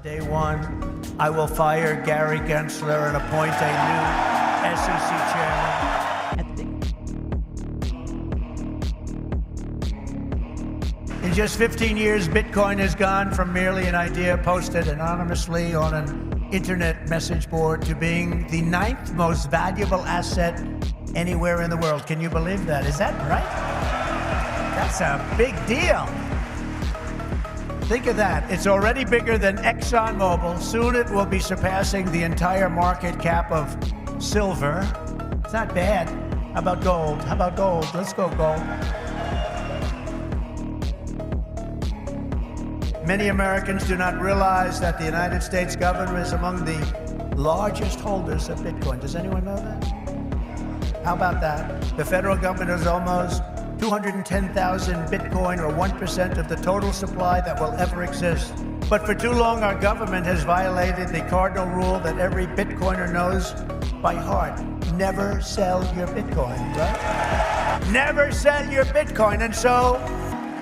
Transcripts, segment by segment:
Day one, I will fire Gary Gensler and appoint a new SEC chairman. In just 15 years, Bitcoin has gone from merely an idea posted anonymously on an internet message board to being the 9th most valuable asset anywhere in the world. Can you believe that? Is that right? That's a big deal. Think of that. It's already bigger than ExxonMobil. Soon it will be surpassing the entire market cap of silver. It's not bad. How about gold? How about gold? Let's go gold. Many Americans do not realize that the United States government is among the largest holders of Bitcoin. Does anyone know that? How about that? The federal government is almost 210,000 Bitcoin, or 1% of the total supply that will ever exist. But for too long, our government has violated the cardinal rule that every Bitcoiner knows by heart. Never sell your Bitcoin, right? Never sell your Bitcoin. And so,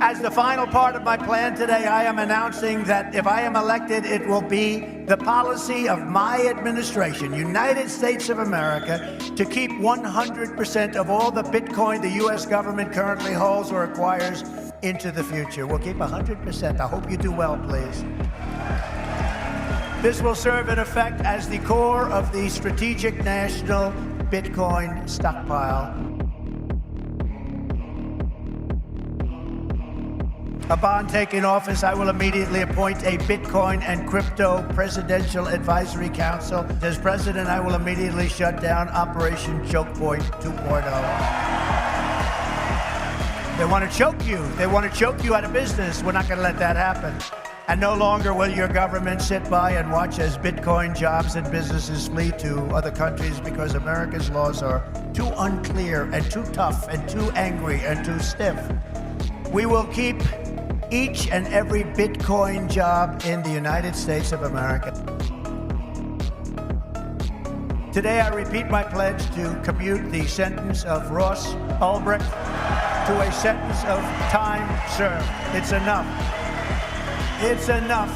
as the final part of my plan today, I am announcing that if I am elected, it will be the policy of my administration, United States of America, to keep 100% of all the Bitcoin the U.S. government currently holds or acquires into the future. We'll keep 100%. I hope you do well, please. This will serve in effect as the core of the strategic national Bitcoin stockpile. Upon taking office, I will immediately appoint a Bitcoin and Crypto Presidential Advisory Council. As president, I will immediately shut down Operation Choke Point 2.0. They want to choke you. They want to choke you out of business. We're not going to let that happen. And no longer will your government sit by and watch as Bitcoin jobs and businesses flee to other countries because America's laws are too unclear and too tough and too angry and too stiff. We will keep each and every Bitcoin job in the United States of America. Today, I repeat my pledge to commute the sentence of Ross Ulbricht to a sentence of time served. It's enough. It's enough.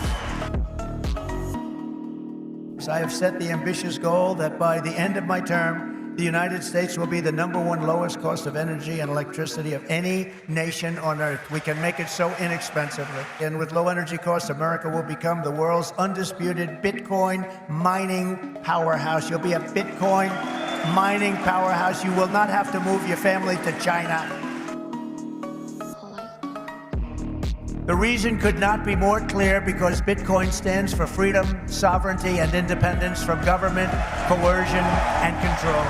So I have set the ambitious goal that by the end of my term, the United States will be the #1 lowest cost of energy and electricity of any nation on earth. We can make it so inexpensively. And with low energy costs, America will become the world's undisputed Bitcoin mining powerhouse. You'll be a Bitcoin mining powerhouse. You will not have to move your family to China. The reason could not be more clear, because Bitcoin stands for freedom, sovereignty, and independence from government, coercion, and control.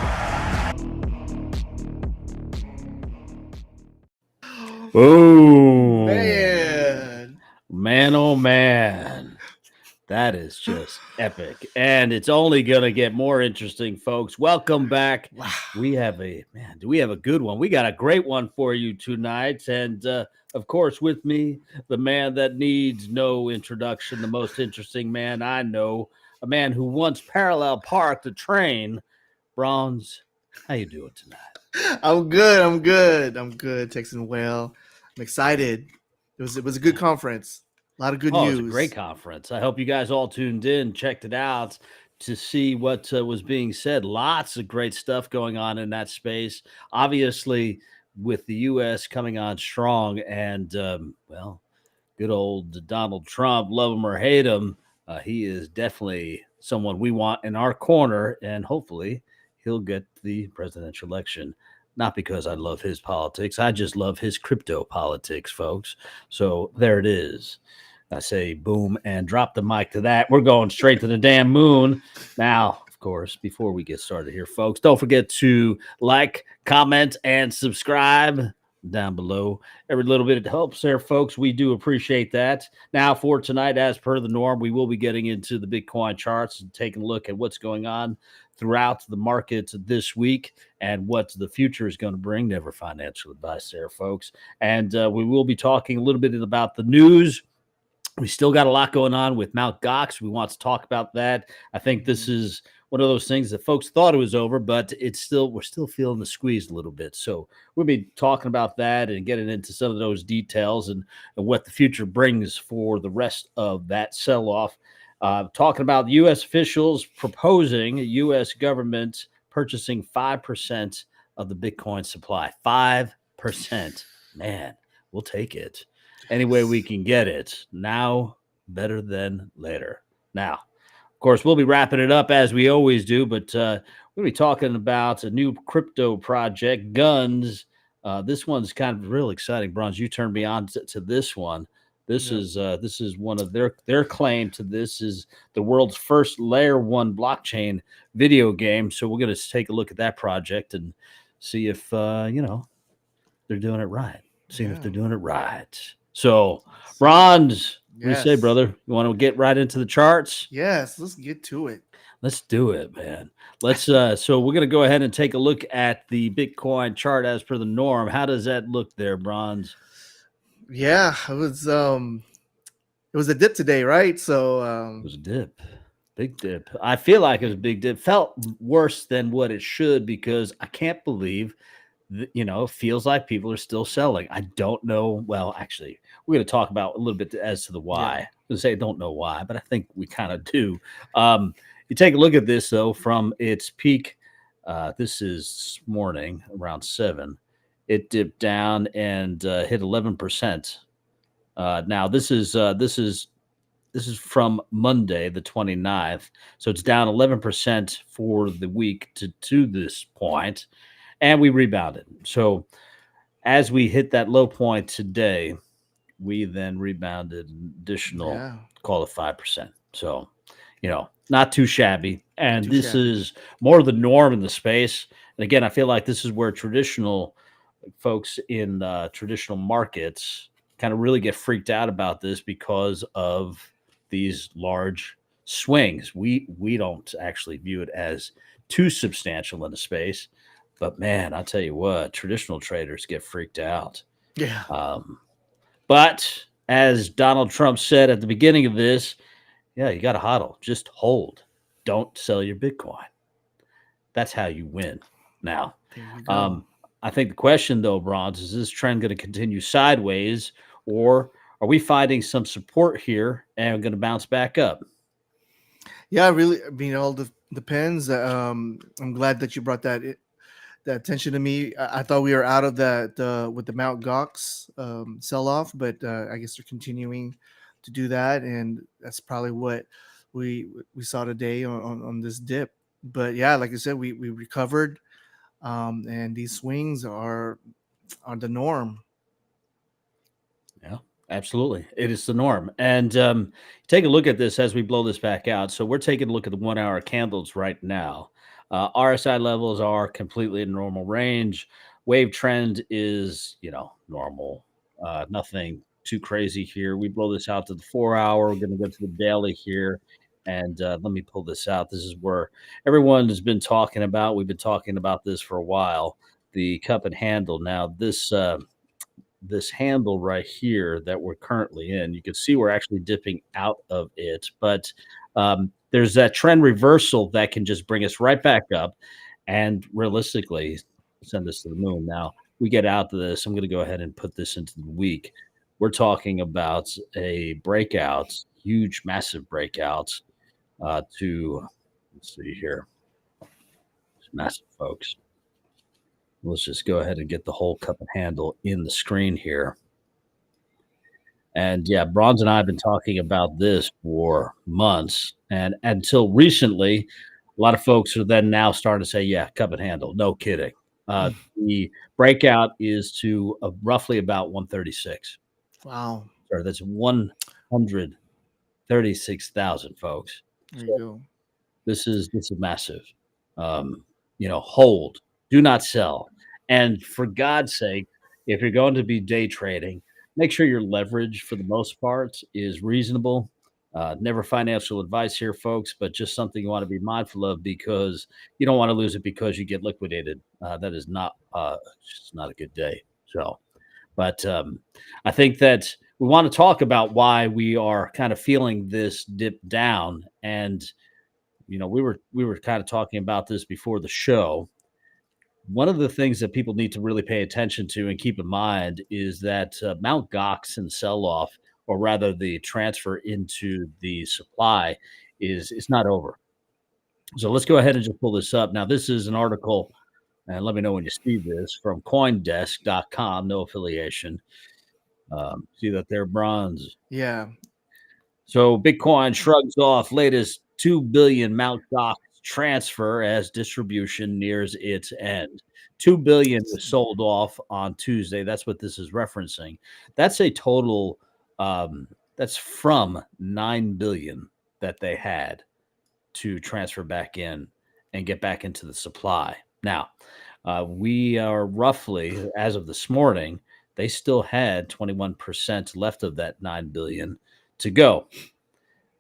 Boom. Man, oh man. That is just epic. And it's only going to get more interesting, folks. Welcome back. Wow. We have a good one. We got a great one for you tonight. And of course, with me, the man that needs no introduction, the most interesting man I know, a man who once parallel parked a train. Brawnz, how you doing tonight? I'm good, Texan Whale. I'm excited. It was a good conference. A lot of good news. It was a great conference. I hope you guys all tuned in, checked it out. to see what was being said. Lots of great stuff going on in that space. Obviously, with the U.S. coming on strong, and well, good old Donald Trump, love him or hate him, he is definitely someone we want in our corner, and hopefully he'll get the presidential election. Not because I love his politics, I just love his crypto politics, folks. So there it is. I say boom and drop the mic to that. We're going straight to the damn moon. Now, of course, before we get started here, folks, don't forget to like, comment, and subscribe down below. Every little bit helps there, folks. We do appreciate that. Now, for tonight, as per the norm, we will be getting into the Bitcoin charts and taking a look at what's going on throughout the markets this week and what the future is going to bring. Never financial advice there, folks. And we will be talking a little bit about the news. We still got a lot going on with Mt. Gox. We want to talk about that. I think this is one of those things that folks thought it was over, but we're still feeling the squeeze a little bit. So we'll be talking about that and getting into some of those details and what the future brings for the rest of that sell-off. Talking about U.S. officials proposing U.S. government purchasing 5% of the Bitcoin supply. 5%. Man, we'll take it. Any way we can get it. Now, better than later. Now, of course, we'll be wrapping it up as we always do, but we'll be talking about a new crypto project, GUNZ. This one's kind of real exciting. Brawnz, you turned me on to this one. This is one of their claim to this is the world's first layer 1 blockchain video game. So we're going to take a look at that project and see if they're doing it right. Seeing if they're doing it right. So, Brawnz, what do you say, brother? You want to get right into the charts? Yes, let's get to it. Let's do it, man. Let's so we're gonna go ahead and take a look at the Bitcoin chart as per the norm. How does that look there, Brawnz? Yeah, it was a dip today, right? So it was a dip. Big dip. I feel like it was a big dip. Felt worse than what it should because I can't believe it feels like people are still selling. I don't know. Well, actually, we're going to talk about a little bit as to the why. I'm going to say I don't know why, but I think we kind of do. You take a look at this, though, from its peak. This is morning around 7. It dipped down and hit 11%. Now, this is from Monday, the 29th. So it's down 11% for the week to this point. And we rebounded. So as we hit that low point today, we then rebounded an additional, call it 5%. So, not too shabby. And this is more the norm in the space. And again, I feel like this is where traditional folks in traditional markets kind of really get freaked out about this because of these large swings. We don't actually view it as too substantial in the space. But man, I'll tell you what, traditional traders get freaked out. Yeah. But as Donald Trump said at the beginning of this, you got to hodl. Just hold. Don't sell your Bitcoin. That's how you win. Now, I think the question, though, Brawnz, is this trend going to continue sideways, or are we finding some support here and going to bounce back up? Yeah, really. I mean, it all depends. I'm glad that you brought that attention to me. I thought we were out of that with the Mt. Gox sell-off, but I guess they're continuing to do that, and that's probably what we saw today on this dip. But yeah, like I said, we recovered, and these swings are the norm. Yeah, absolutely. It is the norm. And take a look at this as we blow this back out. So we're taking a look at the 1-hour candles right now. RSI levels are completely in normal range. Wave trend is, normal. Nothing too crazy here. We blow this out to the 4-hour. We're going to go to the daily here. And let me pull this out. This is where everyone has been talking about. We've been talking about this for a while. The cup and handle. Now, this handle right here that we're currently in, you can see we're actually dipping out of it. But there's that trend reversal that can just bring us right back up and realistically send us to the moon. Now, we get out to this. I'm going to go ahead and put this into the week. We're talking about a breakout, huge, massive breakout to Let's see here. It's massive, folks. Let's just go ahead and get the whole cup and handle in the screen here. And yeah, Brawnz and I have been talking about this for months. And until recently, a lot of folks are then now starting to say, yeah, cup and handle. No kidding. The breakout is to roughly about 136. Wow. Sorry, that's 136,000, folks. There you go. This is massive. Hold, do not sell. And for God's sake, if you're going to be day trading, make sure your leverage for the most part is reasonable. Never financial advice here, folks, but just something you want to be mindful of because you don't want to lose it because you get liquidated. That is not just not a good day. So, but I think that we want to talk about why we are kind of feeling this dip down. And we were kind of talking about this before the show. One of the things that people need to really pay attention to and keep in mind is that Mount Gox and sell-off, or rather the transfer into the supply, is not over. So let's go ahead and just pull this up. Now, this is an article, and let me know when you see this, from CoinDesk.com, no affiliation. See that there, Brawnz? Yeah. So Bitcoin shrugs off latest 2 billion Mount Gox transfer as distribution nears its end. 2 billion was sold off on Tuesday. That's what this is referencing. That's a total that's from 9 billion that they had to transfer back in and get back into the supply. Now, we are roughly, as of this morning, they still had 21% left of that 9 billion to go.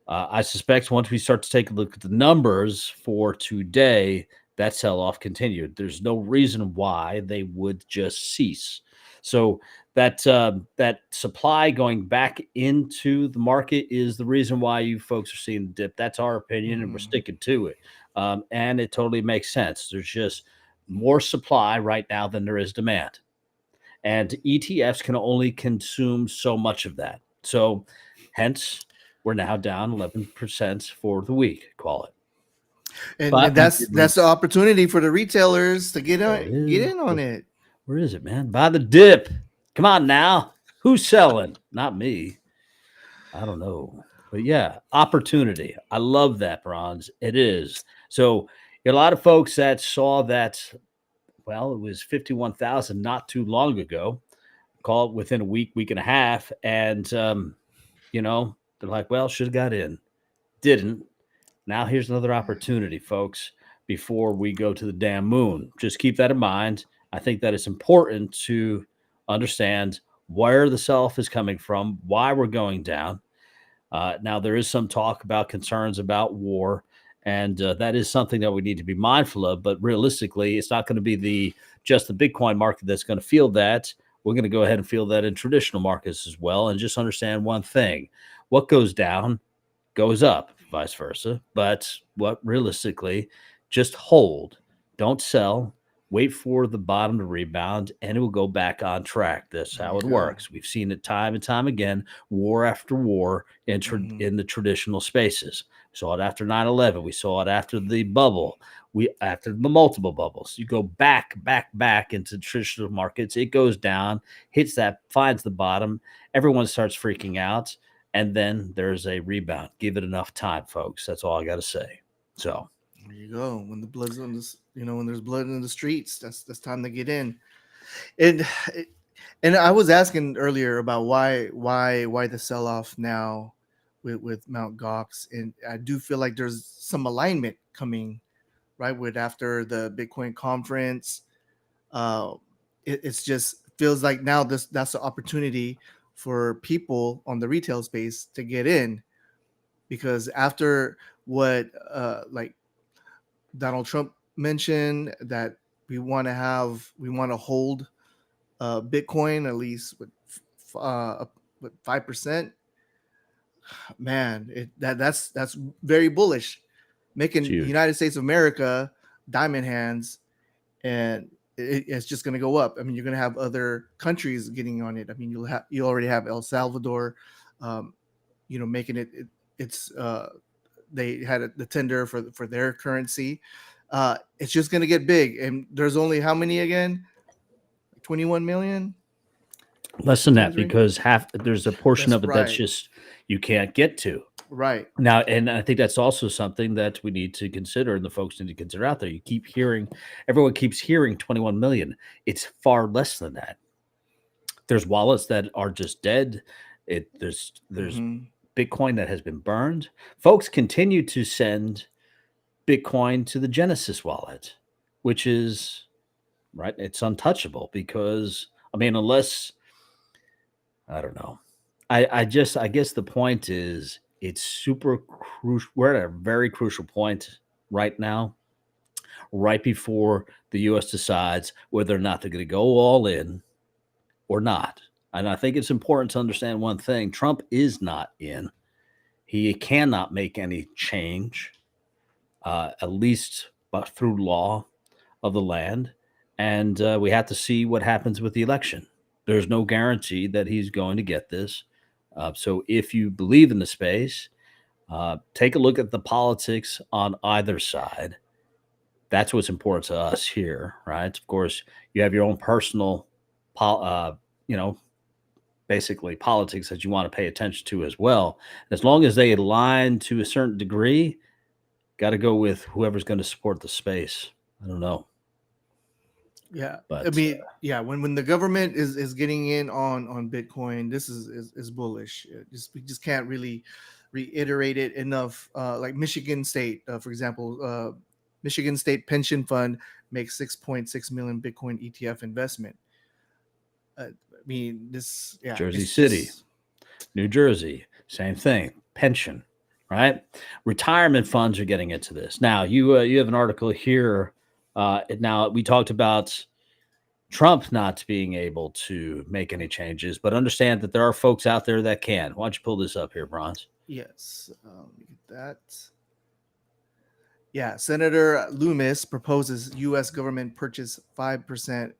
I suspect once we start to take a look at the numbers for today, that sell-off continued. There's no reason why they would just cease. So that supply going back into the market is the reason why you folks are seeing the dip. That's our opinion, and we're sticking to it. And it totally makes sense. There's just more supply right now than there is demand. And ETFs can only consume so much of that. So hence, we're now down 11% for the week, call it. And that's the opportunity for the retailers to get in on it. Where is it, man? Buy the dip. Come on now. Who's selling? Not me. I don't know. But yeah, opportunity. I love that, Brawnz. It is. So a lot of folks that saw that, well, it was 51,000 not too long ago, call it within a week and a half. And, they're like, well, should have got in. Didn't. Now here's another opportunity, folks, before we go to the damn moon. Just keep that in mind. I think that it's important to understand where the sell-off is coming from, why we're going down. Now, there is some talk about concerns about war, and that is something that we need to be mindful of. But realistically, it's not going to be just the Bitcoin market that's going to feel that. We're going to go ahead and feel that in traditional markets as well. And just understand one thing. What goes down goes up, vice versa. But what realistically, just hold, don't sell, wait for the bottom to rebound, and it will go back on track. That's how it works. We've seen it time and time again, war after war in the traditional spaces. We saw it after 9/11. We saw it after the bubble. After the multiple bubbles. You go back into traditional markets. It goes down, hits that, finds the bottom. Everyone starts freaking out. And then there's a rebound. Give it enough time, folks. That's all I got to say. So there you go. When the blood's on this, when there's blood in the streets, that's time to get in. And I was asking earlier about why the sell off now with Mount Gox, and I do feel like there's some alignment coming, right? With after the Bitcoin conference, it's just feels like now that's the opportunity for people on the retail space to get in, because after what like Donald Trump mentioned, that we want to hold Bitcoin at least with 5%. Man, that's very bullish, making the United States of America diamond hands, and it's just going to go up. I mean, you're going to have other countries getting on it. I mean, you already have El Salvador, making it's they had the tender for their currency. It's just going to get big, and there's only how many again? 21 million. Less than that, because there's a portion That's of it that's right. just you can't get to. Right. Now, and I think that's also something that we need to consider, and the folks need to consider out there. Everyone keeps hearing 21 million. It's far less than that. There's wallets that are just dead. There's Bitcoin that has been burned. Folks continue to send Bitcoin to the Genesis wallet, which is right. It's untouchable because, I mean, unless, I don't know. I guess the point is it's super crucial. We're at a very crucial point right now, right before the U.S. decides whether or not they're going to go all in or not. And I think it's important to understand one thing. Trump is not in. He cannot make any change, at least through law of the land. And we have to see what happens with the election. There's no guarantee that he's going to get this. So if you believe in the space, take a look at the politics on either side. That's what's important to us here, right? Of course, you have your own personal, basically politics that you want to pay attention to as well. And as long as they align to a certain degree, got to go with whoever's going to support the space. I don't know. Yeah, but I mean, when the government is getting in on Bitcoin, this is bullish. We just can't really reiterate it enough. Like Michigan State, for example, Michigan State Pension Fund makes 6.6 million Bitcoin ETF investment. I mean, Jersey City, New Jersey, same thing. Pension, right? Retirement funds are getting into this now. You have an article here. Now, we talked about Trump not being able to make any changes, but understand that there are folks out there that can. Why don't you pull this up here, Brawnz? Yes, let me get that. Yeah, Senator Loomis proposes U.S. government purchase 5%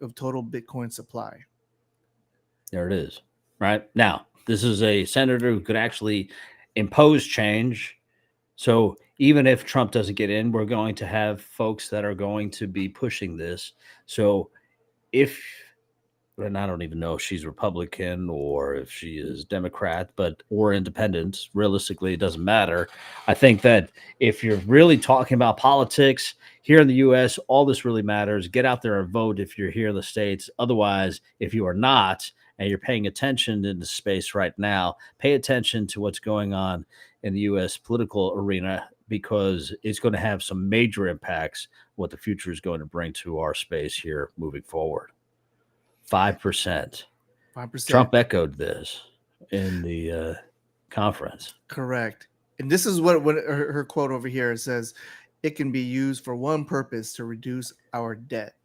of total Bitcoin supply. There it is. Right now, this is a senator who could actually impose change. So even if Trump doesn't get in, we're going to have folks that are going to be pushing this. So and I don't even know if she's Republican or if she is Democrat, or independent, realistically, it doesn't matter. I think that if you're really talking about politics here in the U.S., all this really matters. Get out there and vote if you're here in the States. Otherwise, if you are not, and you're paying attention in the space right now, pay attention to what's going on in the U.S. political arena, because it's going to have some major impacts what the future is going to bring to our space here moving forward. 5%. 5%. Trump echoed this in the conference. Correct. And this is what her quote over here says: it can be used for one purpose, to reduce our debt.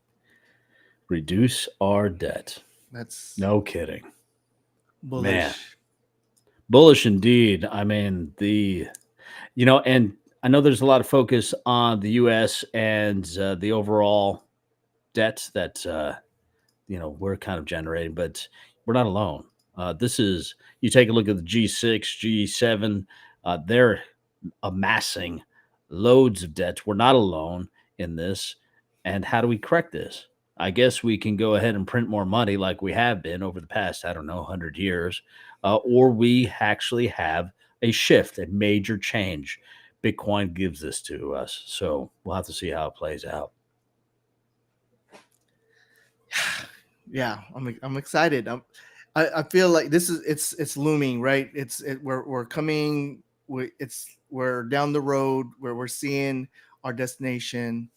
Reduce our debt. That's no kidding. Bullish. Man. Bullish indeed. I mean, and I know there's a lot of focus on the U.S. and the overall debt that, we're kind of generating, but we're not alone. You take a look at the G6, G7, they're amassing loads of debt. We're not alone in this. And how do we correct this? I guess we can go ahead and print more money like we have been over the past, 100 years, or we actually have a shift, a major change. Bitcoin gives this to us. So we'll have to see how it plays out. Yeah, I'm excited. I feel like it's looming, right? We're coming. We're down the road where we're seeing our destination.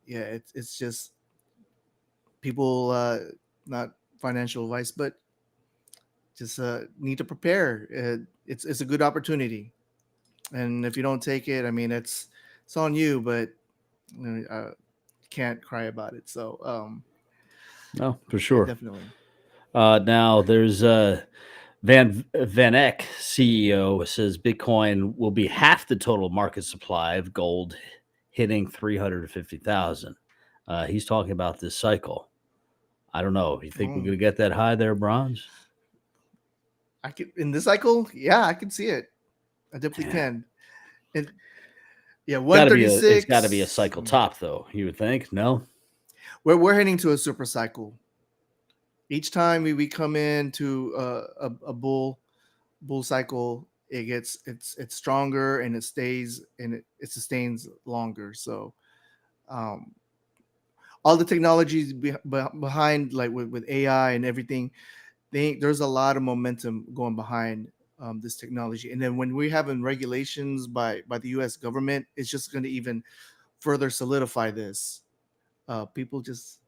It's just people, not financial advice, but just need to prepare. It's a good opportunity, and if you don't take it, I mean, it's on you, but can't cry about it. So no, for sure, definitely. Now there's Van Eck, CEO, says Bitcoin will be half the total market supply of gold, hitting 350,000. He's talking about this cycle. I don't know. You think we're going to get that high there, Brawnz? In this cycle? Yeah, I can see it. I definitely can. And yeah, It's got to be a 136. cycle top, though. You would think, no? We're heading to a super cycle. Each time we come into a bull cycle, it's stronger and it stays and it sustains longer. So um, all the technologies behind, like with AI and everything, there's a lot of momentum going behind this technology. And then when we have regulations by the U.S. government, it's just going to even further solidify this. People just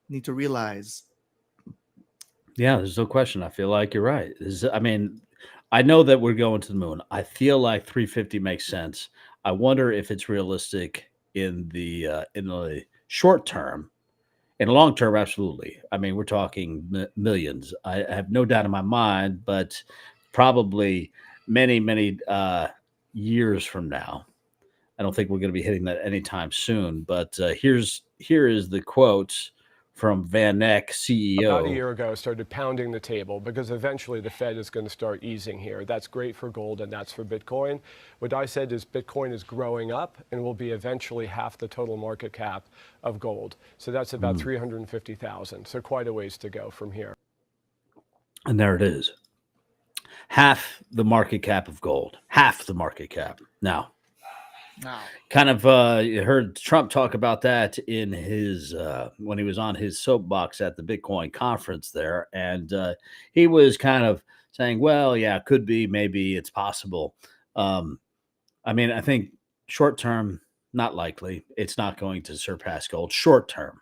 need to realize. Yeah, there's no question. I feel like you're right. I mean, I know that we're going to the moon. I feel like 350 makes sense. I wonder if it's realistic in the short term. In the long term, absolutely. I mean, we're talking millions. I have no doubt in my mind, but probably many years from now. I don't think we're going to be hitting that anytime soon. But here is the quote from Van Eck, About a CEO. year ago, started pounding the table because eventually the Fed is going to start easing here. That's great for gold and that's for Bitcoin. What I said is Bitcoin is growing up and will be eventually half the total market cap of gold. So that's about 350,000. So quite a ways to go from here. And there it is. Half the market cap of gold. Half the market cap. Now, Wow. kind of you heard Trump talk about that in his when he was on his soapbox at the Bitcoin conference there, and he was kind of saying, well, yeah, could be, maybe it's possible. I mean, I think short term, not likely. It's not going to surpass gold short term.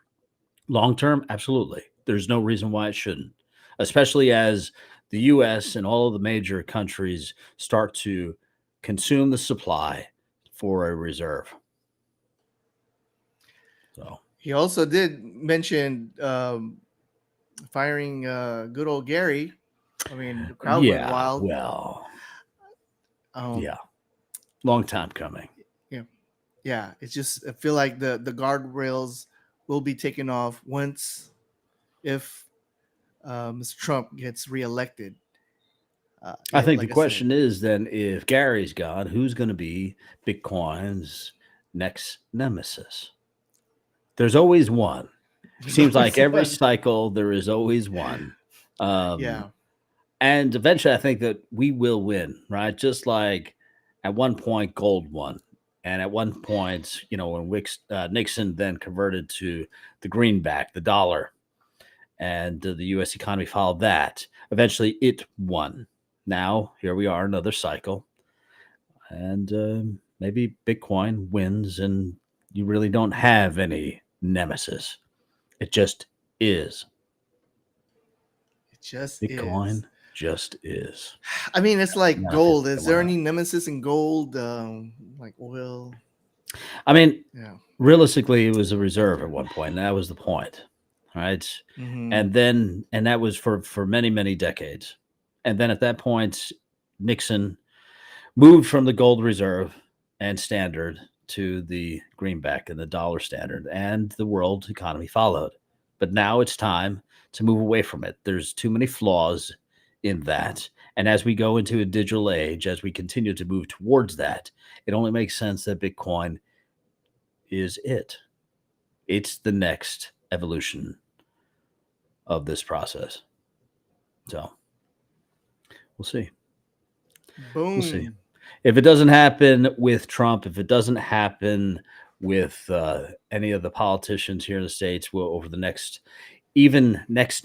Long term, absolutely. There's no reason why it shouldn't, especially as the US and all of the major countries start to consume the supply for a reserve. So He also did mention firing good old Gary. I mean, the crowd went yeah, wild. well, Um, yeah, long time coming. yeah. It's just I feel like the guardrails will be taken off once if Mr. Trump gets reelected. I think the Like I said, question is then, if Gary's gone, who's going to be Bitcoin's next nemesis? There's always one. there's Seems always like every one. cycle there is always one. Yeah. And eventually I think that we will win, right? Just like at one point gold won. And at one point, when Nixon then converted to the greenback, the dollar, and the U.S. economy followed that, eventually it won. Now, here we are, another cycle. And maybe Bitcoin wins and you really don't have any nemesis. It just is. It just Bitcoin is. just is. I mean, it's like Nothing's gold. Is there going on. any nemesis in gold? Like oil? I mean, Yeah. realistically, it was a reserve at one point. And that was the point, right? Mm-hmm. And that was for many decades. And then at that point, Nixon moved from the gold reserve and standard to the greenback and the dollar standard, and the world economy followed. But now it's time to move away from it. There's too many flaws in that. And as we go into a digital age, as we continue to move towards that, it only makes sense that Bitcoin is it. It's the next evolution of this process. So we'll see. Boom. We'll see. If it doesn't happen with Trump, if it doesn't happen with any of the politicians here in the States, over the next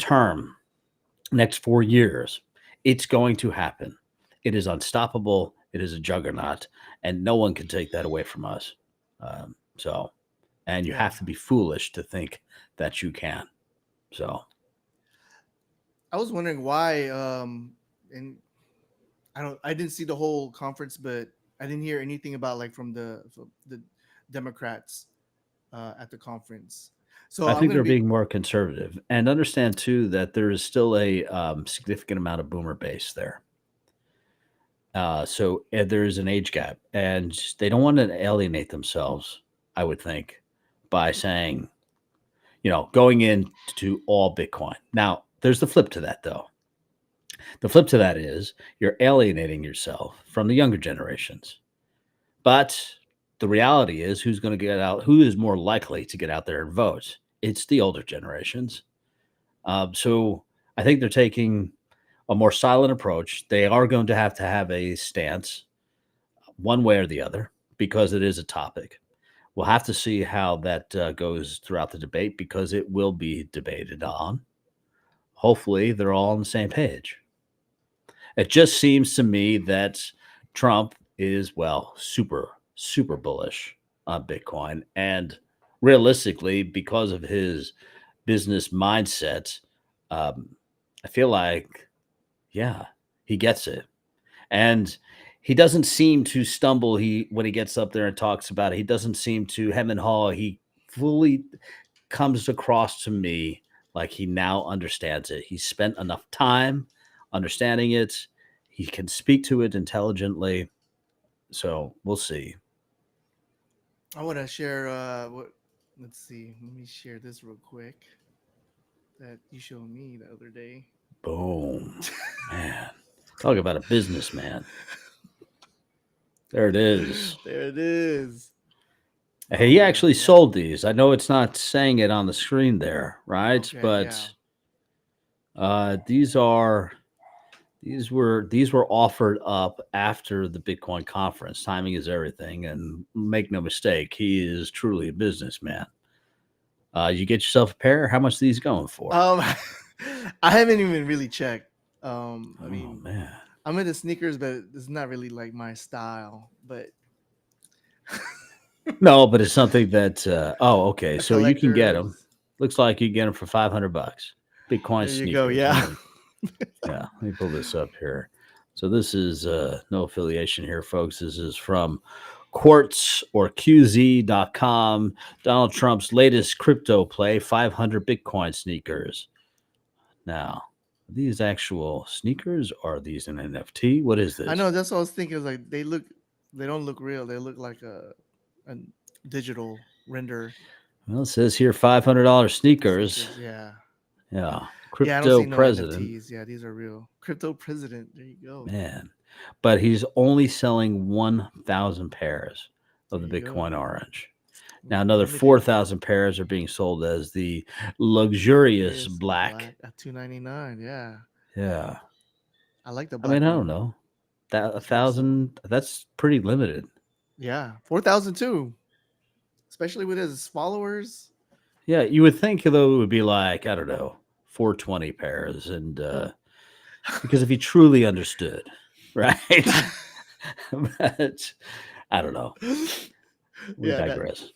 term, next 4 years, it's going to happen. It is unstoppable. It is a juggernaut, and no one can take that away from us. And you have to be foolish to think that you can. So I was wondering why, and I didn't see the whole conference, but I didn't hear anything about like from the Democrats at the conference. So I think they're being more conservative, and understand too that there is still a significant amount of boomer base there. So there is an age gap, and they don't want to alienate themselves, I would think, by saying, going into all Bitcoin. Now, there's the flip to that, though. The flip to that is you're alienating yourself from the younger generations. But the reality is who's going to get out, who is more likely to get out there and vote? It's the older generations. So I think they're taking a more silent approach. They are going to have a stance one way or the other because it is a topic. We'll have to see how that goes throughout the debate because it will be debated on. Hopefully, they're all on the same page. It just seems to me that Trump is, well, super, super bullish on Bitcoin. And realistically, because of his business mindset, I feel like, yeah, he gets it. And he doesn't seem to stumble when he gets up there and talks about it. He doesn't seem to hem and haw. He fully comes across to me like he now understands it. He spent enough time understanding it. He can speak to it intelligently. So we'll see. I want to share let's see. Let me share this real quick that you showed me the other day. Boom. Man. Talk about a businessman. There it is. There it is. Hey, he actually sold these. I know it's not saying it on the screen there, right? Okay, but these were offered up after the Bitcoin conference. Timing is everything, and make no mistake, he is truly a businessman. You get yourself a pair. How much are these going for? I haven't even really checked. I mean, man. I'm into sneakers, but it's not really like my style. But no, but it's something that. Okay. So you can get them. collectors. Looks like you can get them for $500. Bitcoin There sneakers. you go. Yeah. Yeah. Let me pull this up here. So this is no affiliation here, folks. This is from Quartz or QZ.com. Donald Trump's latest crypto play: 500 Bitcoin sneakers. Now, are these actual sneakers or are these an NFT? What is this? I know that's what I was thinking. Is like they don't look real. They look like a digital render. Well, it says here $500 sneakers. Yeah. Yeah. Yeah, I Crypto don't see no president. NFTs. Yeah, these are real. Crypto president. There you go. Man. But he's only selling 1,000 pairs of the There you go. Bitcoin Orange. Now, another 4,000 pairs are being sold as the luxurious black. At $299. Yeah. Yeah. I like the I black. mean, I one. don't know. That 1,000, that's pretty limited. Yeah. 4,000 too. Especially with his followers. Yeah, you would think, though, it would be like, I don't know, 420 pairs. And because if he truly understood, right? But I don't know. We digress.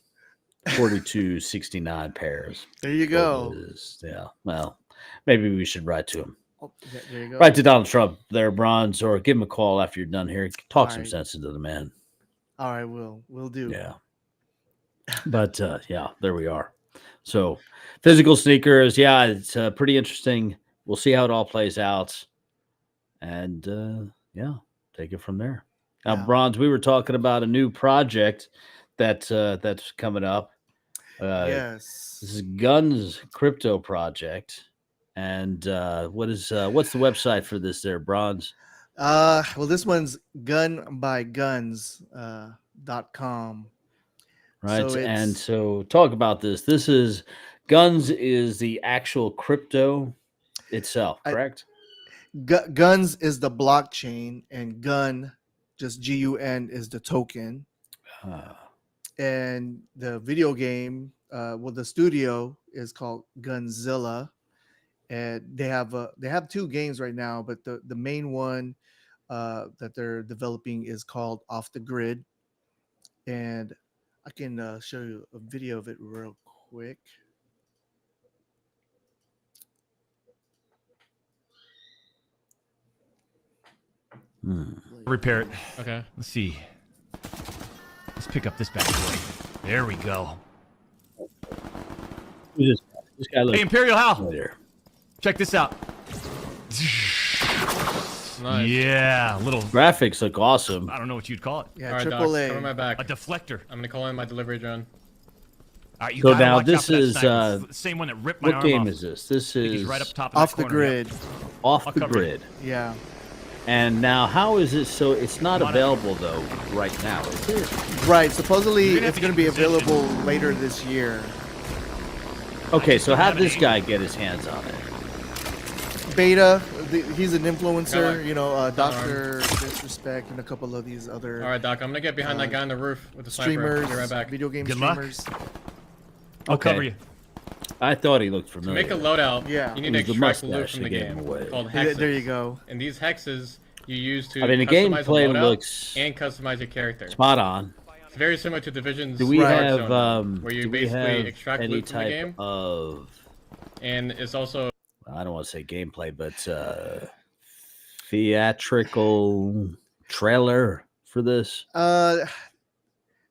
4269 pairs. There you go. Yeah. Well, maybe we should write to him. Oh, there you go. Write to Donald Trump there, Brawnz, or give him a call after you're done here. Talk some Alright. sense into the man. All right, we'll do. Yeah. But yeah, there we are. So physical sneakers, yeah, it's pretty interesting. We'll see how it all plays out. And yeah, take it from there. Now, Yeah. Brawnz, we were talking about a new project that's coming up. Yes. This is GUNZ crypto project. And what's the website for this there, Brawnz? Well, this one's gunbyguns.com. Right. So And it's- so talk about this. This is GUNZ is the actual crypto itself, correct? GUNZ is the blockchain, and gun, just GUN, is the token. And the video game, the studio is called Gunzilla, and they have two games right now, but the main one that they're developing is called Off the Grid, and I can show you a video of it real quick. Repair it. Okay. Let's see. Let's pick up this bad boy. There we go. This guy looks Hey, Imperial Hal, familiar. check this out. Nice. Yeah, little, Graphics look awesome. I don't know what you'd call it. Yeah, All right, Doc, AAA. cover my back. A deflector. I'm gonna call in my delivery drone. All right, you So gotta now watch out this for that is sniper. It's the same one that ripped my what arm game off. is this? This I think he's is right up top of Off that the corner, yep. grid. off I'll the cover grid. Yeah. And now, how is it? So it's not Come on available though right now, is it? Right. Supposedly You're gonna have it's to going to get be position. available later this year. Okay, just so don't how have did an this guy get his hands on it? Beta. He's an influencer. Like- You know, Doctor Disrespect and a couple of these other All right, Doc. I'm gonna get behind that guy on the roof with the sniper. streamers, Be right back. video game Good luck. streamers. I'll Okay. cover you. I thought he looked To familiar. make a loadout, Yeah. you It need to was the extract the loot mustache from that the gave him game away. called Yeah, hexes. there you go. And these hexes you use to I mean, the customize gameplay loadout looks and customize your character. spot on. It's very similar to Division's Do we Right. Dark have Zone, where you do we basically have extract any loot from the type game, of, and it's also I don't want to say gameplay, but theatrical trailer for this?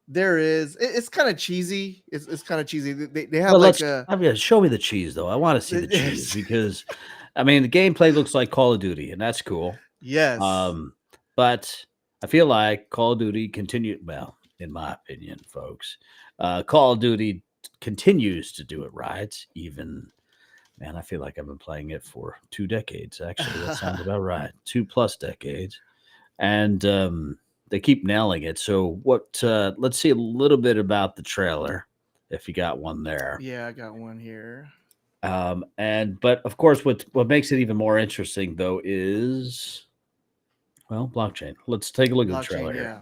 There is. It's kind of cheesy. It's kind of cheesy. They have Well, like I mean, show me the cheese though. I want to see the cheese because, I mean, the gameplay looks like Call of Duty, and that's cool. yes. But I feel like Call of Duty well, in my opinion, folks, Call of Duty continues to do it right. Even, man, I feel like I've been playing it for 2 decades. Actually, that sounds about right. 2+ decades, and they keep nailing it. So, let's see a little bit about the trailer, if you got one there. Yeah, I got one here. But of course, what makes it even more interesting though is, well, blockchain. Let's take a look at the trailer here.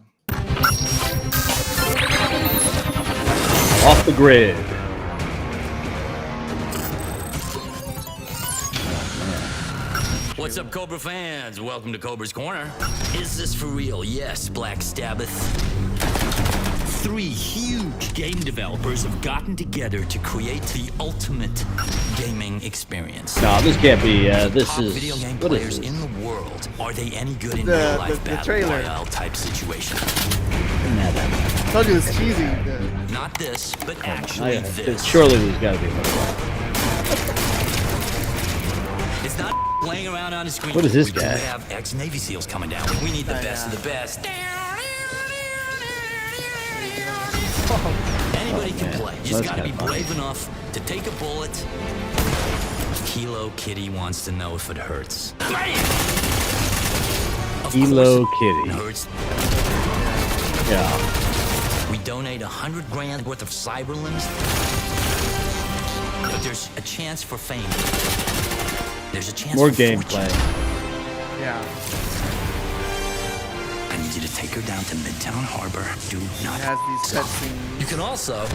Off the grid. What's up, Cobra fans? Welcome to Cobra's Corner. Is this for real? Yes, Black Sabbath. 3 huge game developers have gotten together to create the ultimate gaming experience. No, this can't be. This Top is video game what players is this? in the world. Are they any good in The- real life the battle trailer. royale type situation? I told you it's cheesy. Not this, but Oh, actually yeah. this. Surely there's got to be more. It's not laying around on the screen. What is this we guy? do have ex-Navy SEALs coming down. We need the best of the best. Anybody can play. You just That's gotta be kinda brave enough to take a bullet. Kilo Kitty wants to know if it hurts. Of Kilo course Kitty. it hurts. Yeah. We donate $100,000 worth of cyber limbs. But there's a chance for fame. There's a chance More for gameplay. fortune. Yeah. I need you to take her down to Midtown Harbor. Do not It has these stop. cutscenes. You can also.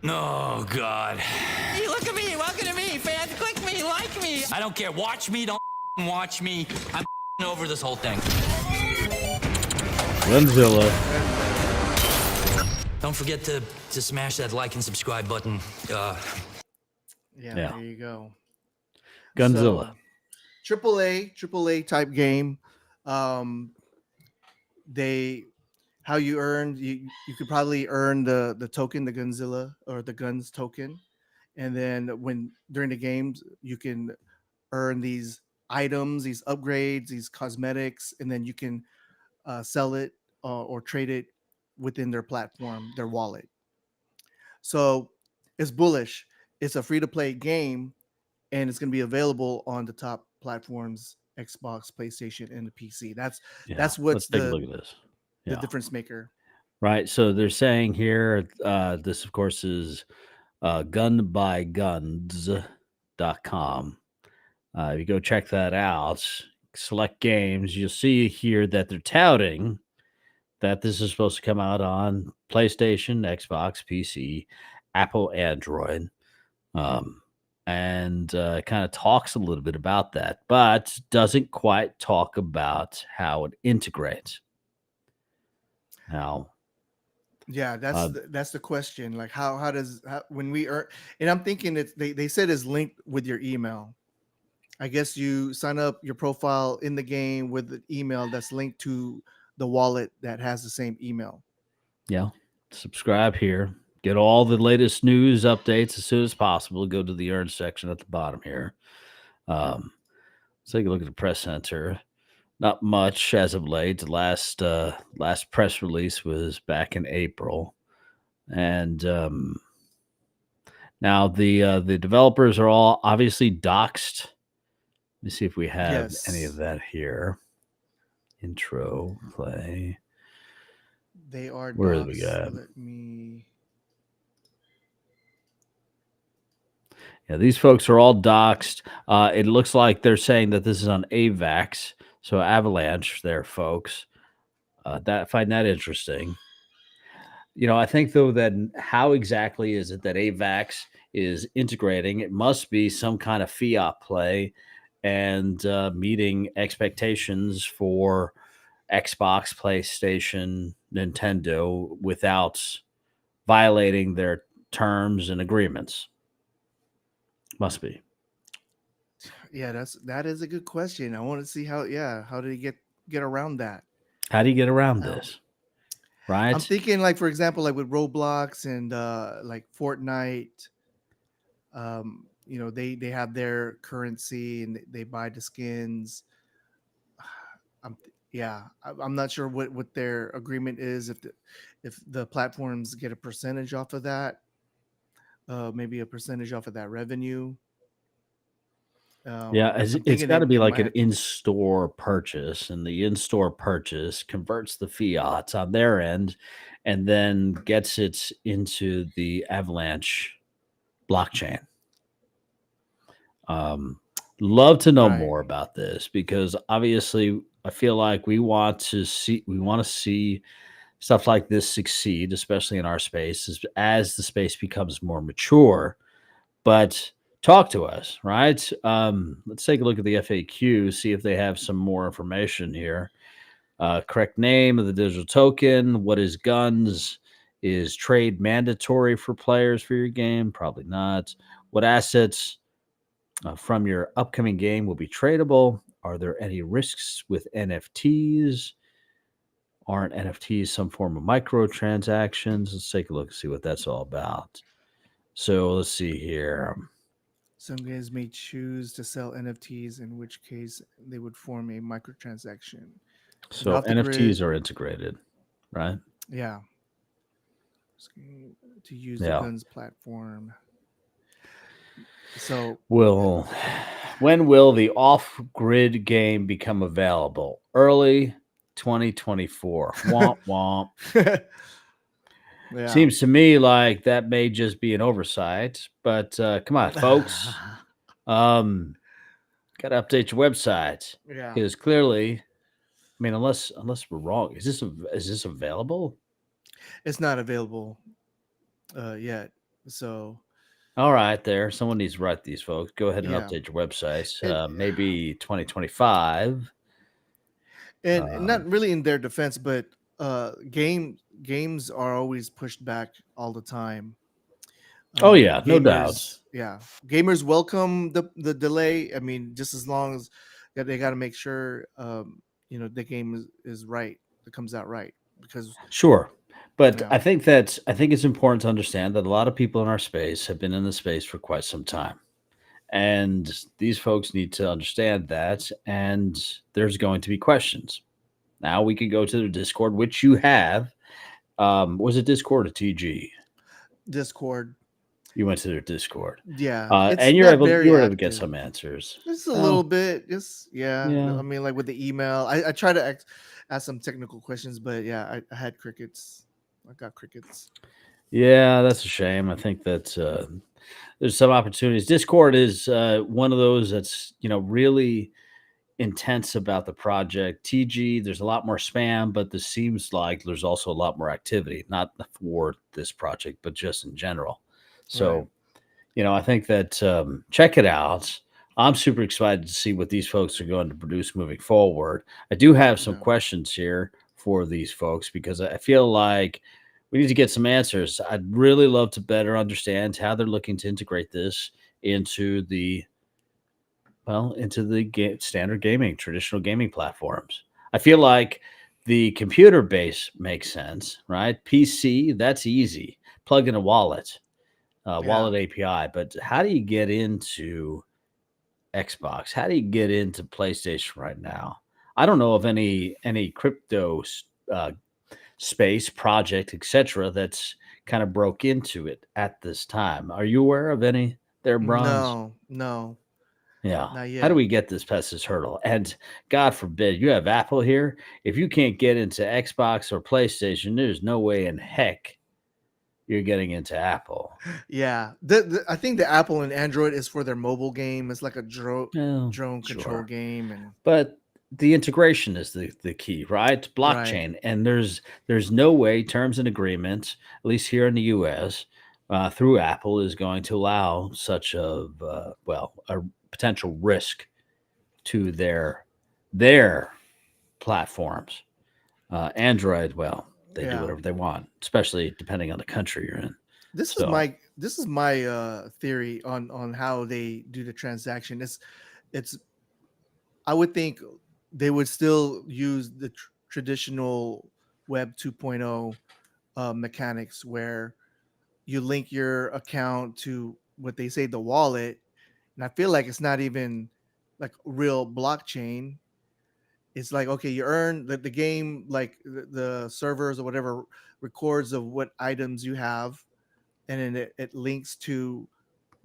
Oh God! Hey, look at me! Welcome to me, fans! Click me, like me. I don't care. Watch me, don't watch me. I'm over this whole thing. Gunzilla. Don't forget to smash that like and subscribe button. Yeah, Yeah. there you go. Gunzilla. So, AAA type game. How you earned you could probably earn the token, the Gunzilla or the GUNZ token, and then during the games you can earn these items, these upgrades, these cosmetics, and then you can sell it or trade it within their platform, their wallet. So it's bullish. It's a free-to-play game, and it's going to be available on the top platforms: Xbox, PlayStation, and the PC. That's what's Let's take a look at this. the difference maker. Right. So they're saying here, this, of course, is gunbyguns.com. If you go check that out, select games, you'll see here that they're touting that this is supposed to come out on PlayStation, Xbox, PC, Apple, Android. And kind of talks a little bit about that, but doesn't quite talk about how it integrates. Now, Yeah, that's the question. Like, how when we earn? And I'm thinking they said it's linked with your email. I guess you sign up your profile in the game with the email that's linked to the wallet that has the same email. yeah, subscribe here. Get all the latest news updates as soon as possible. Go to the earn section at the bottom here. Let's take a look at the press center. Not much as of late. The last press release was back in April, and Now the developers are all obviously doxed. Let me see if we have any of Yes. that here. Intro play. They are Where do we docs. got? Let me. Yeah, these folks are all doxed. It looks like they're saying that this is on AVAX, so Avalanche there, folks. That find that interesting. I think though that how exactly is it that AVAX is integrating? It must be some kind of fiat play and meeting expectations for Xbox, PlayStation, Nintendo without violating their terms and agreements. Must be. Yeah, that is a good question. I want to see how did he get around that? How do you get around Um, this? Right? I'm thinking like for example, like with Roblox and like Fortnite, they have their currency and they buy the skins. I'm not sure what their agreement is if the platforms get a percentage off of that, maybe a percentage off of that revenue. Yeah, I'm it's thinking got to be they like might an have. in-store purchase, and the in-store purchase converts the fiat on their end, and then gets it into the Avalanche blockchain. Love to know Right. more about this because obviously I feel like we want to see stuff like this succeed, especially in our space as the space becomes more mature. But talk to us, right? Let's take a look at the FAQ, see if they have some more information here. Correct name of the digital token. What is GUNZ? Is trade mandatory for players for your game? Probably not. What assets from your upcoming game will be tradable? Are there any risks with NFTs? Aren't NFTs some form of microtransactions? Let's take a look and see what that's all about. So let's see here. Some games may choose to sell NFTs, in which case they would form a microtransaction. And So off the NFTs grid, are integrated, right? yeah, to use the Yeah. GUNZ platform. So When will the off-grid game become available? Early 2024. Womp womp. yeah. Seems to me like that may just be an oversight, but come on, folks. Got to update your website Yeah. because clearly, I mean, unless we're wrong, is this available? It's not available yet. So All right, there. Someone needs to write these folks. Go ahead and yeah. update your websites. And Maybe 2025. and not really in their defense, but games are always pushed back all the time. Oh yeah, no doubt. Gamers welcome the delay. I mean, just as long as they got to make sure the game is right, it comes out right, because Sure. But yeah. I think it's important to understand that a lot of people in our space have been in the space for quite some time. And these folks need to understand that. And there's going to be questions. Now we can go to the Discord, which you have. Was it Discord or TG? Discord. You went to their Discord. Yeah, And not you very were able to get active. some answers. Just a Well, little bit. Just yeah. yeah. I mean, like with the email, I try to ask some technical questions, but yeah, I had crickets. I got crickets. Yeah, that's a shame. I think that there's some opportunities. Discord is one of those that's really intense about the project. TG, there's a lot more spam, but this seems like there's also a lot more activity, not for this project, but just in general. So, I think that check it out. I'm super excited to see what these folks are going to produce moving forward. I do have some Yeah. questions here for these folks because I feel like we need to get some answers. I'd really love to better understand how they're looking to integrate this into the standard gaming, traditional gaming platforms. I feel like the computer base makes sense, right? PC, that's easy. Plug in a wallet, wallet API. But how do you get into Xbox? How do you get into PlayStation right now? I don't know of any crypto space project, etc., that's kind of broke into it at this time. Are you aware of any there, Bronze? No, Yeah. not How do yet. we get past this hurdle? And God forbid, you have Apple here. If you can't get into Xbox or PlayStation, there's no way in heck you're getting into Apple. Yeah, I think the Apple and Android is for their mobile game. It's like a Well, drone control sure. game, and But the integration is the key, right? Blockchain. And there's no way terms and agreements, at least here in the US, through Apple is going to allow such a a potential risk to their platforms. Android, well, they do Yeah. whatever they want, especially depending on the country you're in. this So- is my theory on how they do the transaction. It's I would think they would still use the traditional Web 2.0 mechanics where you link your account to what they say the wallet, and I feel like it's not even like real blockchain. It's like, okay, you earn the game, like the servers or whatever records of what items you have, and then it links to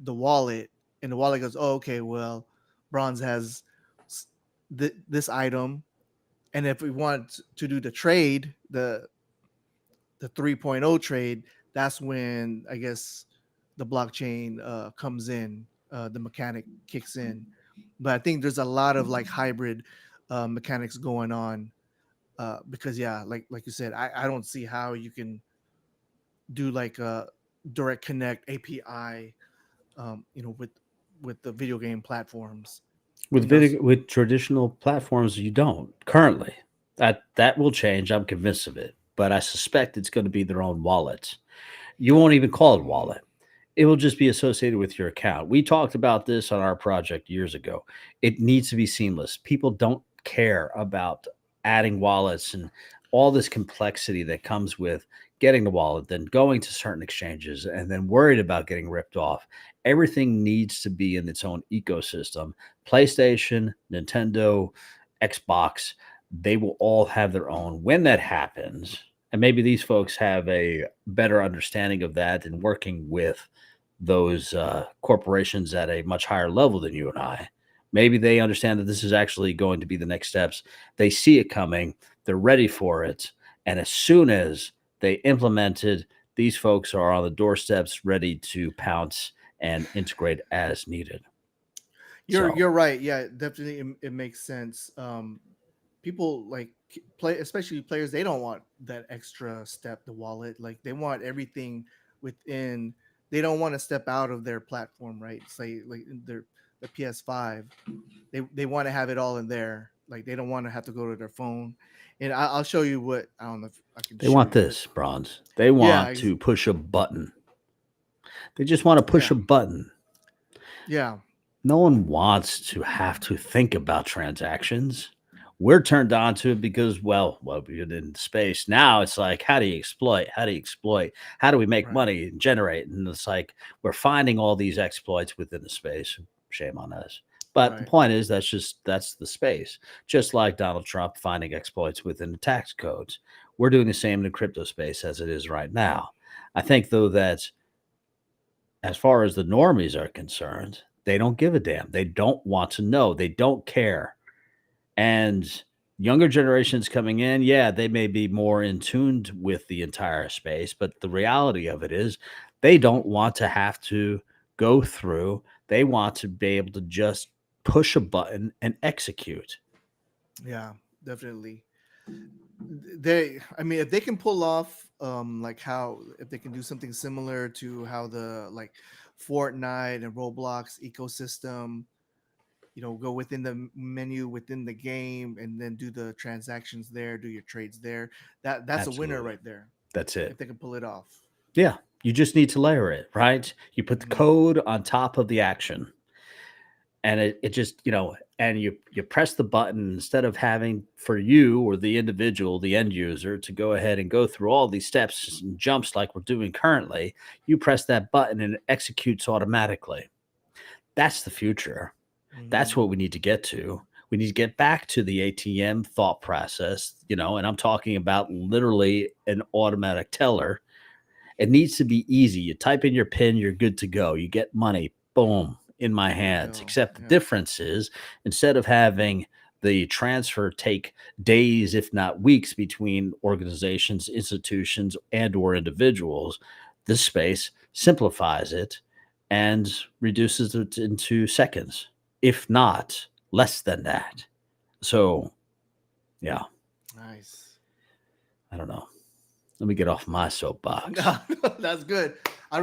the wallet, and the wallet goes, oh, okay, well, Bronze has this item, and if we want to do the trade, the 3.0 trade, that's when I guess the blockchain comes in, the mechanic kicks in. But I think there's a lot of like hybrid mechanics going on, because yeah, like you said, I don't see how you can do like a direct connect API, with the video game platforms. With traditional platforms, you don't currently. That will change. I'm convinced of it. But I suspect it's going to be their own wallets. You won't even call it wallet. It will just be associated with your account. We talked about this on our project years ago. It needs to be seamless. People don't care about adding wallets and all this complexity that comes with getting the wallet, then going to certain exchanges, and then worried about getting ripped off. Everything needs to be in its own ecosystem. PlayStation, Nintendo, Xbox, they will all have their own. When that happens, and maybe these folks have a better understanding of that and working with those corporations at a much higher level than you and I. Maybe they understand that this is actually going to be the next steps. They see it coming. They're ready for it. And as soon as they implement it, these folks are on the doorsteps ready to pounce and integrate as needed. You're right. Yeah, definitely, it makes sense. People like especially players, they don't want that extra step, the wallet. Like they want everything within. They don't want to step out of their platform, right? Say like the PS5, they want to have it all in there. Like they don't want to have to go to their phone. And I'll show you what, I don't know if I can. They want this, Brawnz. They want to push a button. They just want to push a button. Yeah. No one wants to have to think about transactions. We're turned on to it because, well, we're in space. Now it's like, how do you exploit? How do you exploit? How do we make money and generate? And it's like, we're finding all these exploits within the space. Shame on us. But the point is, that's the space. Just like Donald Trump finding exploits within the tax codes. We're doing the same in the crypto space as it is right now. I think, though, that as far as the normies are concerned, they don't give a damn. They don't want to know. They don't care. And younger generations coming in, yeah, they may be more in tune with the entire space, but the reality of it is they don't want to have to go through. They want to be able to just push a button and execute. Yeah, definitely. I mean, if they can pull off, if they can do something similar to how the like Fortnite and Roblox ecosystem, go within the menu within the game and then do the transactions there, do your trades there. That's Absolutely. a winner right there. That's it. If they can pull it off. Yeah, you just need to layer it, right? You put the code on top of the action. And it just, and you press the button instead of having for you or the individual, the end user, to go ahead and go through all these steps and jumps like we're doing currently. You press that button and it executes automatically. That's the future. That's what we need to get to. We need to get back to the ATM thought process, and I'm talking about literally an automatic teller. It needs to be easy. You type in your PIN, you're good to go. You get money, boom, in my hands. go. Except the Yeah. difference is instead of having the transfer take days, if not weeks, between organizations, institutions, and or individuals, this space simplifies it and reduces it into seconds, if not less than that. So, yeah, Nice. I don't know. Let me get off my soapbox. That's good. I'm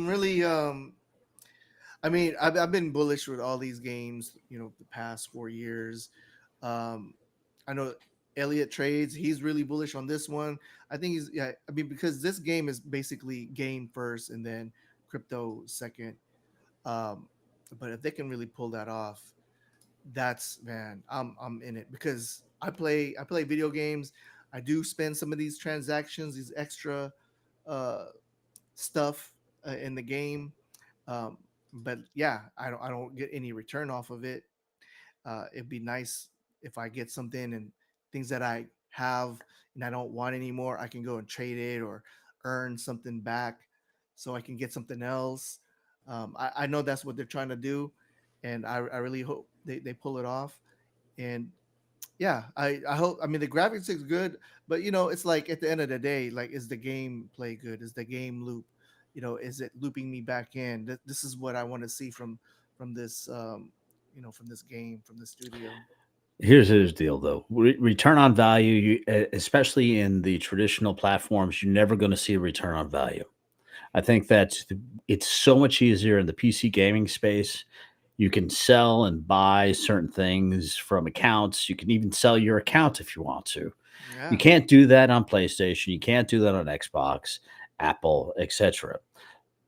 really I mean, I've been bullish with all these games, the past 4 years. I know Elliot Trades, he's really bullish on this one. I think because this game is basically game first and then crypto second. But if they can really pull that off, I'm in it because I play video games. I do spend some of these transactions, these extra uh stuff in the game. Um, but yeah, I don't get any return off of it. It'd be nice if I get something and things that I have and I don't want anymore, I can go and trade it or earn something back so I can get something else. I know that's what they're trying to do, and I really hope they pull it off. And yeah, I hope. I mean, the graphics is good, but it's like at the end of the day, like, is the game play good? Is the game loop? Is it looping me back in? This is what I want to see from this, from this game, from the studio. Here's the deal, though. Return on value, especially in the traditional platforms, you're never going to see a return on value. I think that it's so much easier in the PC gaming space. You can sell and buy certain things from accounts. You can even sell your account if you want to. Yeah. You can't do that on PlayStation. You can't do that on Xbox, Apple, etc.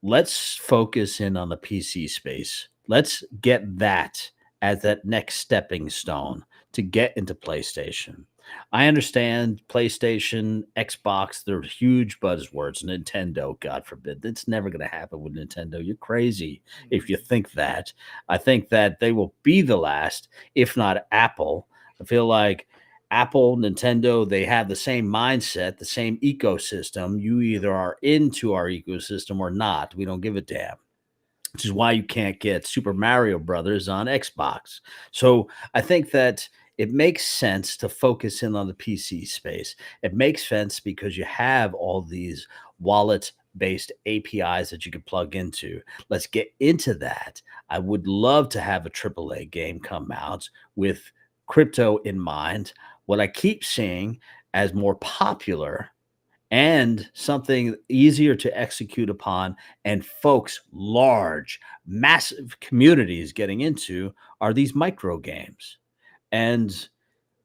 Let's focus in on the PC space. Let's get that as that next stepping stone to get into PlayStation. I understand PlayStation, Xbox, they're huge buzzwords. Nintendo, God forbid. It's never going to happen with Nintendo. You're crazy if you think that. I think that they will be the last, if not Apple. I feel like Apple, Nintendo, they have the same mindset, the same ecosystem. You either are into our ecosystem or not. We don't give a damn. Which is why you can't get Super Mario Brothers on Xbox. So I think that it makes sense to focus in on the PC space. It makes sense because you have all these wallet-based APIs that you can plug into. Let's get into that. I would love to have a AAA game come out with crypto in mind. What I keep seeing as more popular and something easier to execute upon and folks, large, massive communities getting into are these micro games. And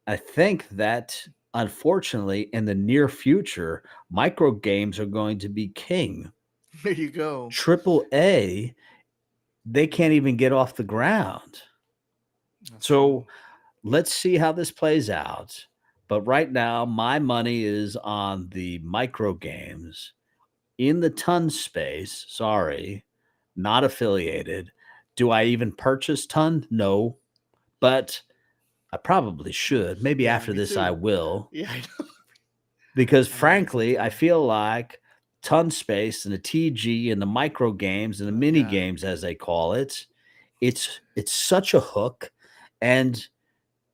I think that unfortunately in the near future, micro games are going to be king. There you go. Triple A, they can't even get off the ground. So let's see how this plays out. But right now, my money is on the micro games in the ton space. Sorry, not affiliated. Do I even purchase ton? No, but I probably should. Maybe after me this, too. I will. Yeah, I know. Because I know, frankly, I feel like ton space and the TG and the micro games and the mini Yeah. games, as they call it, it's such a hook. And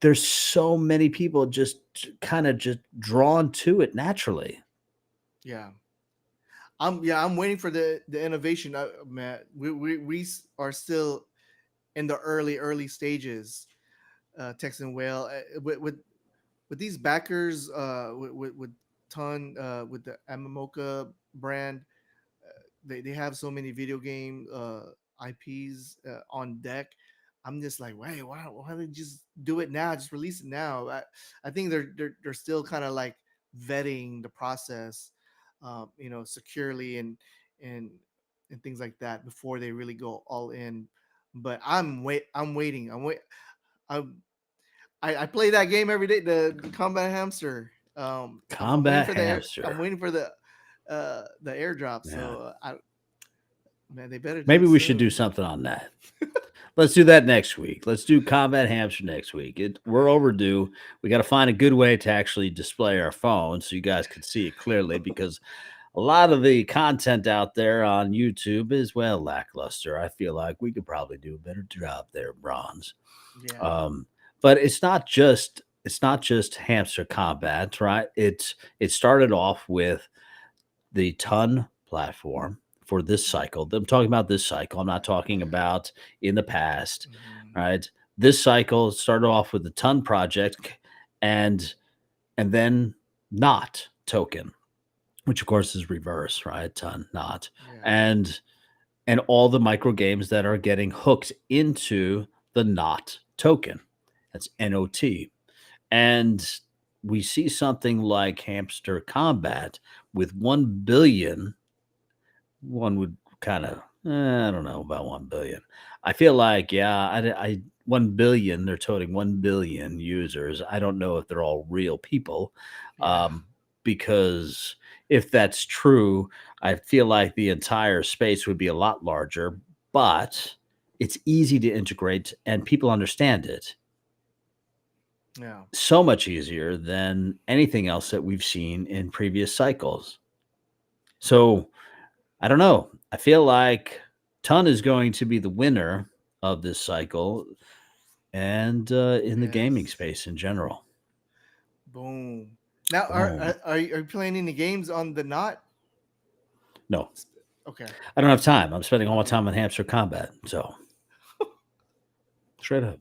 there's so many people just kind of just drawn to it naturally. Yeah. I'm waiting for the innovation, Matt. We are still in the early stages. Texan Whale with these backers, with Ton, with the Amamoka brand. They have so many video game IPs on deck. I'm just like, wait, why don't they just do it now? Just release it now. I think they're still kind of like vetting the process, securely and things like that before they really go all in. But I'm waiting. I play that game every day. The Combat Hamster. Combat I'm waiting for Hamster. I'm waiting for the airdrop. Yeah. So man, they better. Maybe do we it should do soon. something on that. Let's do that next week. Let's do Combat Hamster next week. We're overdue. We got to find a good way to actually display our phone so you guys can see it clearly because a lot of the content out there on YouTube is, well, lackluster. I feel like we could probably do a better job there, Bronze. Yeah. But it's not just hamster combat, right? It started off with the ton platform for this cycle. I'm talking about this cycle. I'm not talking about in the past, right? This cycle started off with the ton project and then not token, which of course is reverse, right? Ton, not. Yeah. And all the micro games that are getting hooked into the not token. That's NOT. And we see something like Hamster Combat with 1 billion. One would kind of, I don't know about 1 billion. I feel like, yeah, 1 billion, they're toting 1 billion users. I don't know if they're all real people. Because if that's true, I feel like the entire space would be a lot larger, but it's easy to integrate and people understand it. Yeah. So much easier than anything else that we've seen in previous cycles. So I don't know. I feel like Ton is going to be the winner of this cycle and in the gaming space in general. Boom. Now, Boom. are you playing any games on the not? No, Okay. I don't have time. I'm spending all my time on Hamster Combat. So straight up.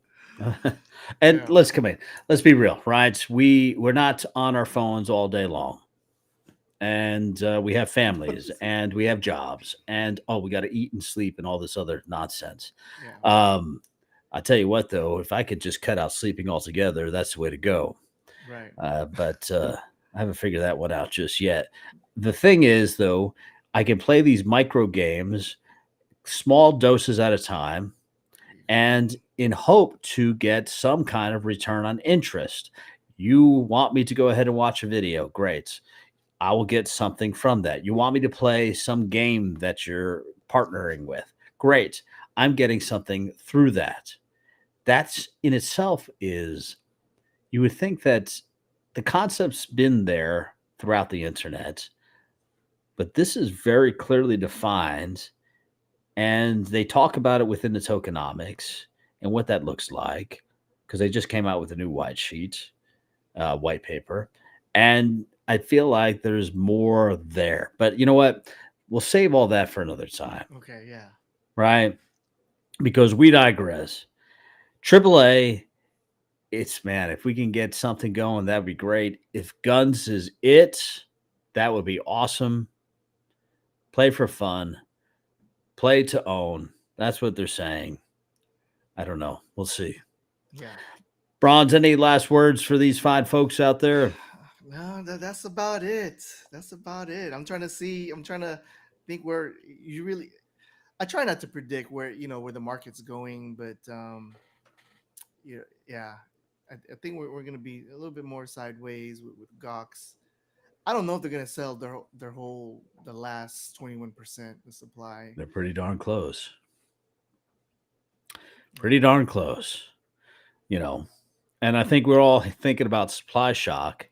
And let's be real, right? We're not on our phones all day long. And we have families and we have jobs and we got to eat and sleep and all this other nonsense. Yeah. I tell you what, though, if I could just cut out sleeping altogether, that's the way to go. Right. But I haven't figured that one out just yet. The thing is, though, I can play these micro games, small doses at a time, and in hope to get some kind of return on interest. You want me to go ahead and watch a video? Great. I will get something from that. You want me to play some game that you're partnering with? Great. I'm getting something through that. That's in itself is, you would think that the concept's been there throughout the internet, but this is very clearly defined. And they talk about it within the tokenomics and what that looks like, because they just came out with a new white paper. And I feel like there's more there. But you know what? We'll save all that for another time. Okay, yeah. Right? Because we digress. AAA, if we can get something going, that'd be great. If GUNZ is it, that would be awesome. Play for fun. Play to own. That's what they're saying. I don't know. We'll see. Yeah. Brawnz, any last words for these fine folks out there? No, that's about it. That's about it. I'm trying to think where I try not to predict where the market's going, but I think we're going to be a little bit more sideways with GOX. I don't know if they're going to sell the last 21% of supply. They're pretty darn close. Pretty darn close, And I think we're all thinking about supply shock.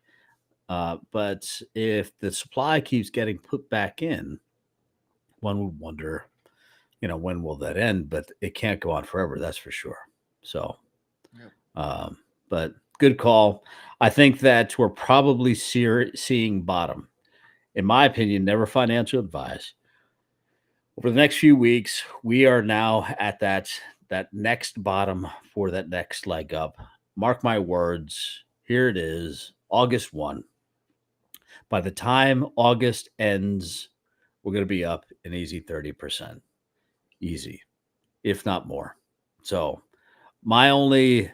But if the supply keeps getting put back in, one would wonder, when will that end? But it can't go on forever, that's for sure. So, but good call. I think that we're probably seeing bottom. In my opinion, never financial advice. Over the next few weeks, we are now at that next bottom for that next leg up. Mark my words. Here it is, August 1. By the time August ends, we're going to be up an easy 30%. Easy, if not more. So my only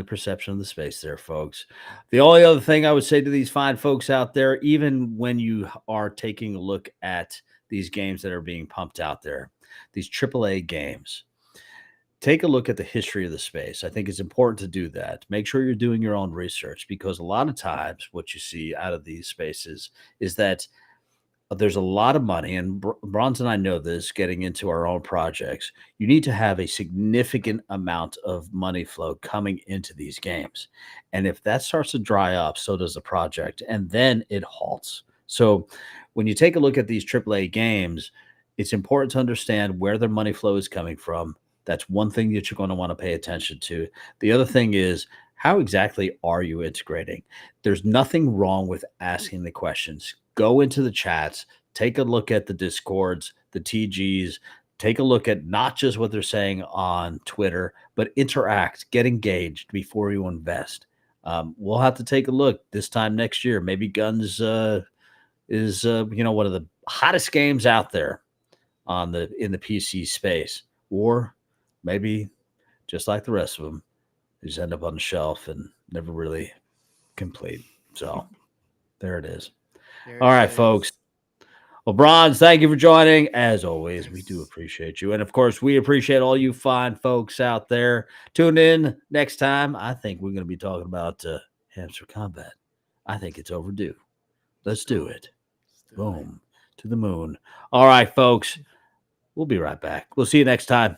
perception of the space there, folks. The only other thing I would say to these fine folks out there, even when you are taking a look at these games that are being pumped out there, these AAA games, take a look at the history of the space. I think it's important to do that. Make sure you're doing your own research, because a lot of times what you see out of these spaces is that there's a lot of money, and Brawnz and I know this, getting into our own projects. You need to have a significant amount of money flow coming into these games. And if that starts to dry up, so does the project, and then it halts. So when you take a look at these AAA games, it's important to understand where their money flow is coming from. That's one thing that you're going to want to pay attention to. The other thing is, how exactly are you integrating? There's nothing wrong with asking the questions. Go into the chats, take a look at the Discords, the TGs, take a look at not just what they're saying on Twitter, but interact, get engaged before you invest. We'll have to take a look this time next year. Maybe GUNZ is one of the hottest games out there in the PC space, or maybe just like the rest of them, they just end up on the shelf and never really complete. So there it is. All right, folks. Well, Brawnz, thank you for joining. As always, we do appreciate you. And, of course, we appreciate all you fine folks out there. Tune in next time. I think we're going to be talking about hamster combat. I think it's overdue. Let's do it. Boom. To the moon. All right, folks. We'll be right back. We'll see you next time.